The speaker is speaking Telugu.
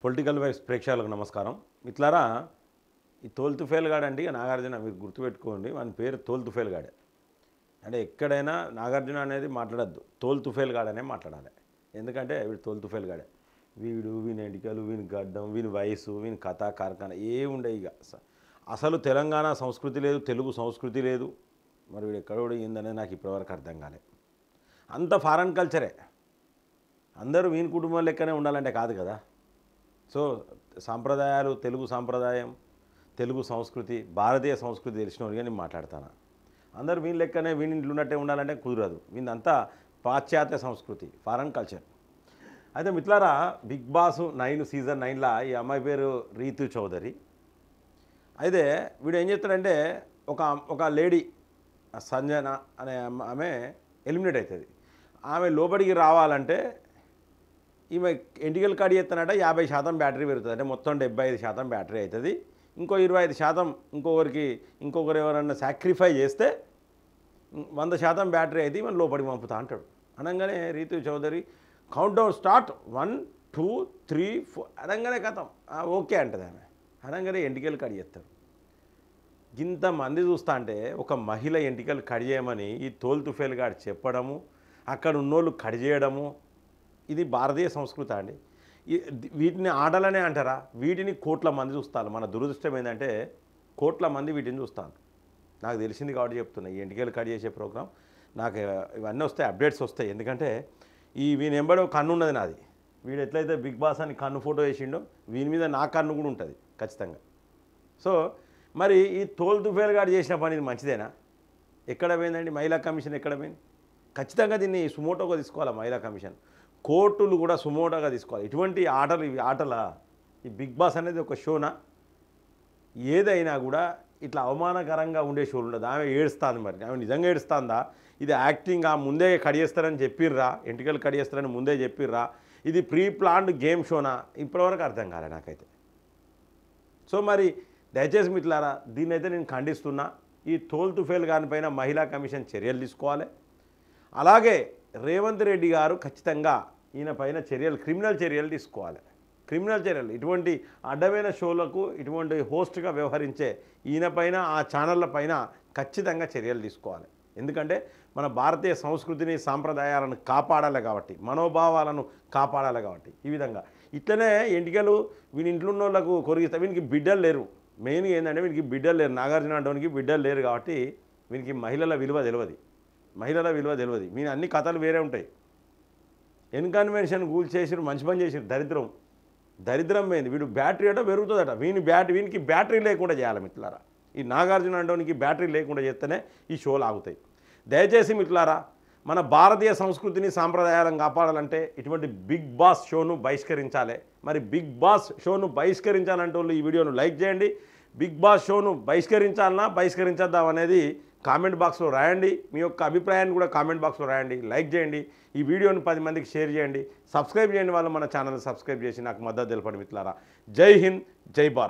పొలిటికల్ వైబ్స్ ప్రేక్షకులకు నమస్కారం. మిత్రులారా, ఈ తోల్ తుఫేల్ గాడండి నాగార్జున, మీరు గుర్తుపెట్టుకోండి, వాని పేరు తోల్ తుఫేల్ గాడే. అంటే ఎక్కడైనా నాగార్జున అనేది మాట్లాడద్దు, తోల్ తుఫేల్ గాడనే మాట్లాడాలి. ఎందుకంటే వీడు తోల్ తుఫేల్ గాడే. వీని ఎంటికలు, వీని గడ్డం, వీని వయసు, వీని కథ కార్ఖానా ఏముండే. ఇక అసలు తెలంగాణ సంస్కృతి లేదు, తెలుగు సంస్కృతి లేదు. మరి వీడు ఎక్కడ కూడా ఏందనేది నాకు ఇప్పటివరకు అర్థం కాలే. అంత ఫారెన్ కల్చరే. అందరూ వీని కుటుంబం లెక్కనే ఉండాలంటే కాదు కదా. సో సాంప్రదాయాలు, తెలుగు సాంప్రదాయం, తెలుగు సంస్కృతి, భారతీయ సంస్కృతి తెలిసినోడిగా నేను మాట్లాడతాను. అందరూ వీని లెక్కనే వీని ఇంట్లో ఉన్నట్టే ఉండాలంటే కుదరదు. వీళ్ళంతా పాశ్చాత్య సంస్కృతి, ఫారెన్ కల్చర్. అయితే మిత్రులారా, బిగ్ బాస్ 9 సీజన్ 9లా ఈ అమ్మాయి పేరు రీతు చౌదరి. అయితే వీడు ఏం చెప్తాడంటే, ఒక లేడీ సంజన అనే ఆమె ఎలిమినేట్ అవుతుంది. ఆమె లోపలికి రావాలంటే ఈమె ఎంటికలు కడి చేస్తానట 50% బ్యాటరీ పెరుగుతుంది. అంటే మొత్తం 75% బ్యాటరీ అవుతుంది. ఇంకో 25% ఇంకొకరు ఎవరన్నా సాక్రిఫై చేస్తే 100% బ్యాటరీ అయితే ఈమె లోపలికి పంపుతా అంటాడు. అనగానే Reethu Chowdary countdown start 1 2 3 4 అనగానే కథం ఓకే అంటది ఆమె. అనగానే ఎంటికలు కడి చేస్తారు. ఇంతమంది చూస్తా అంటే ఒక మహిళ ఎంటికలు కడి చేయమని ఈ తోల్ తుఫేల్ గాడు చెప్పడము, అక్కడ ఉన్నోళ్ళు కడి చేయడము, ఇది భారతీయ సంస్కృతి అండి. వీటిని ఆటలనే అంటారా? వీటిని కోట్ల మంది చూస్తారు. మన దురదృష్టం ఏంటంటే కోట్ల మంది వీటిని చూస్తాను. నాకు తెలిసింది కాబట్టి చెప్తున్నా. ఈ ఎంటికలు కట్ చేసే ప్రోగ్రాం నాకు ఇవన్నీ వస్తాయి, అప్డేట్స్ వస్తాయి. ఎందుకంటే వీని ఎంబడి కన్ను ఉన్నది నాది. వీడు ఎట్లయితే బిగ్ బాస్ అని కన్ను ఫోటో వేసిండో వీని మీద నా కన్ను కూడా ఉంటుంది ఖచ్చితంగా. సో మరి ఈ తోల్ తుఫేల్ గాడు చేసిన పని ఇది మంచిదేనా? ఎక్కడ పోయిందండి మహిళా కమిషన్? ఎక్కడ పోయింది? ఖచ్చితంగా దీన్ని సుమోటోగా తీసుకోవాలి మహిళా కమిషన్. కోర్టులు కూడా సుమోటోగా తీసుకోవాలి. ఇటువంటి ఆటలు, ఇవి ఆటలా? ఈ బిగ్ బాస్ అనేది ఒక షోనా? ఏదైనా కూడా ఇట్లా అవమానకరంగా ఉండే షోలు ఉండదు. ఆమె ఏడుస్తుంది. మరి ఆమె నిజంగా ఏడుస్తుందా? ఇది యాక్టింగ్? ముందే కడిగేస్తారని చెప్పిర్రా? ఎంటికలు కడిగేస్తారని ముందే చెప్పిర్రా? ఇది ప్రీ ప్లాన్డ్ గేమ్ షోనా? ఇప్పటివరకు అర్థం కాలే నాకైతే. సో మరి దయచేసి మిత్రులారా, దీన్నైతే నేను ఖండిస్తున్నా. ఈ తోల్ తుఫేల్ గారిపైన మహిళా కమిషన్ చర్యలు తీసుకోవాలి. అలాగే రేవంత్ రెడ్డి గారు ఖచ్చితంగా ఈయన పైన క్రిమినల్ చర్యలు తీసుకోవాలి. క్రిమినల్ చర్యలు, ఇటువంటి అడ్డమైన షోలకు ఇటువంటి హోస్ట్గా వ్యవహరించే ఈయన పైన, ఆ ఛానళ్ళ పైన ఖచ్చితంగా చర్యలు తీసుకోవాలి. ఎందుకంటే మన భారతీయ సంస్కృతిని, సాంప్రదాయాలను కాపాడాలి కాబట్టి, మనోభావాలను కాపాడాలి కాబట్టి. ఈ విధంగా ఇట్లనే ఎంటికలు వీని ఇంట్లో ఉన్న వాళ్ళకు కొరిగిస్తే వీనికి బిడ్డలు లేరు. మెయిన్గా ఏంటంటే వీనికి బిడ్డలు లేరు. నాగార్జున అంటోనికి బిడ్డలు లేరు కాబట్టి వీనికి మహిళల విలువ తెలియదు. వీని అన్ని కథలు వేరే ఉంటాయి. ఇన్కన్వెన్షన్ గూల్ చేసిరు, మంచి పని చేసిరు. దరిద్రం పోయింది. వీడు బ్యాటరీ అట పెరుగుతుందట. వీనికి బ్యాటరీ లేకుండా చేయాలి మిత్రులారా. ఈ నాగార్జున అంటోనికి బ్యాటరీ లేకుండా చేస్తేనే ఈ షోలు ఆగుతాయి. దయచేసి మిత్రులారా, మన భారతీయ సంస్కృతిని, సాంప్రదాయాలను కాపాడాలంటే ఇటువంటి బిగ్ బాస్ షోను బహిష్కరించాలి. మరి బిగ్ బాస్ షోను బహిష్కరించాలంటే వాళ్ళు ఈ వీడియోను లైక్ చేయండి. బిగ్ బాస్ షోను బహిష్కరించద్దాం అనేది కామెంట్ బాక్స్లో రాయండి. మీ యొక్క అభిప్రాయాన్ని కూడా కామెంట్ బాక్స్లో రాయండి. లైక్ చేయండి. ఈ వీడియోని 10 మందికి షేర్ చేయండి. సబ్స్క్రైబ్ చేయండి. వాళ్ళు మన ఛానల్ సబ్స్క్రైబ్ చేసి నాకు మద్దతు తెలపండి మిత్రులారా. జై హింద్, జై భారత్.